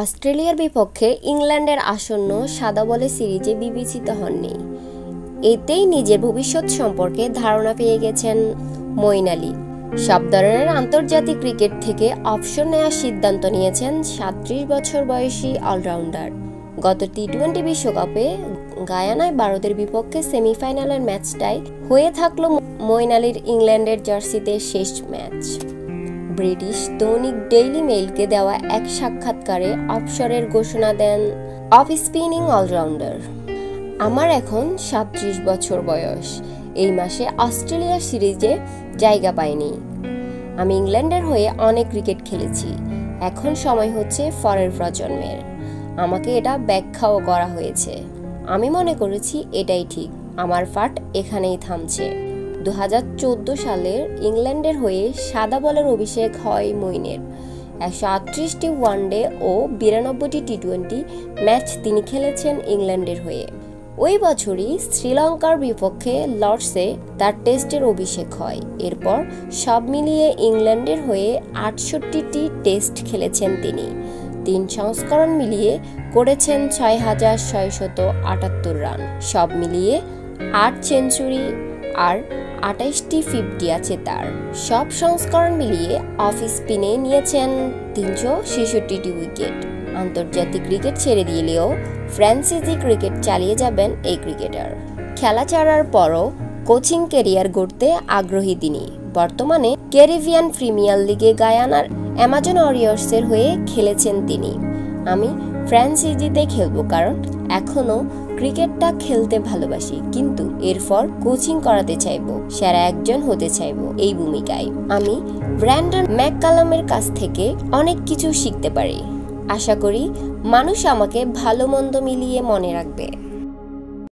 অস্ট্রেলিয়ার বিপক্ষে ইংল্যান্ডের আসন্ন সাদা বলে সিরিজে বিবেচিত হননি। এতেই নিজের ভবিষ্যৎ সম্পর্কে ধারণা পেয়ে গেছেন মঈন আলী। সব ধরনের আন্তর্জাতিক ক্রিকেট থেকে অবসর নেওয়ার সিদ্ধান্ত নিয়েছেন ৩৭ বছর বয়সী অলরাউন্ডার। গত টি-20 বিশ্বকাপে গায়ানায় ভারতের বিপক্ষে সেমিফাইনালের ম্যাচটাই হয়ে থাকলো মঈন আলীর ইংল্যান্ডের জার্সিতে শেষ ম্যাচ। ব্রিটিশ দৈনিক ডেইলি মেইলকে দেওয়া এক সাক্ষাৎকারে অবসরের ঘোষণা দেন অফ স্পিনিং অলরাউন্ডার। আমার এখন ৩৭ বছর বয়স। এই মাসে অস্ট্রেলিয়া সিরিজে জায়গা পাইনি। আমি ইংল্যান্ডের হয়ে অনেক ক্রিকেট খেলেছি। এখন সময় হচ্ছে পরের প্রজন্মের। আমাকে এটা ব্যাখ্যাও করা হয়েছে। আমি মনে করেছি এটাই ঠিক। আমার পাঠ এখানেই থামছে। ২০১৪ সালের ইংল্যান্ডের হয়ে সাদা বলের অভিষেক হয় মঈনের। ১৩৮টি ওয়ানডে ও ৯২টি টি-20 ম্যাচ তিনি খেলেছেন ইংল্যান্ডের হয়ে। ওই বছরই শ্রীলঙ্কার বিপক্ষে লর্ডসে তার টেস্টের অভিষেক হয়। এরপর সব মিলিয়ে ইংল্যান্ডের হয়ে ৬৮টি টেস্ট খেলেছেন তিনি। ৩ সংস্করণ মিলিয়ে করেছেন ৬,৬৭৮ রান। সব মিলিয়ে ৮ সেঞ্চুরি আর ২৮টি 50 আছে তার। সব সংস্করণ মিলিয়ে অফ স্পিনে নিয়েছেন ৩৬৬টি উইকেট। আন্তর্জাতিক ক্রিকেট ছেড়ে দিলেও ফ্র্যাঞ্চাইজি ক্রিকেট চালিয়ে যাবেন এই ক্রিকেটার। খেলা ছাড়ার পরও কোচিং ক্যারিয়ার গড়তে আগ্রহী তিনি। বর্তমানে ক্যারিবিয়ান প্রিমিয়ার লিগে গায়ানার অ্যামাজন ওয়ারিয়র্সের হয়ে খেলেছেন তিনি। আমি ফ্র্যাঞ্চাইজিতে খেলবো, কারণ এখনো ক্রিকেটটা খেলতে ভালোবাসি, কিন্তু এরপর কোচিং করাতে চাইবো, সেরা একজন হতে চাইবো এই ভূমিকায়। আমি ব্র্যান্ডন ম্যাককালামের কাছ থেকে অনেক কিছু শিখতে পারি। আশা করি মানুষ আমাকে ভালো মন্দ মিলিয়ে মনে রাখবে।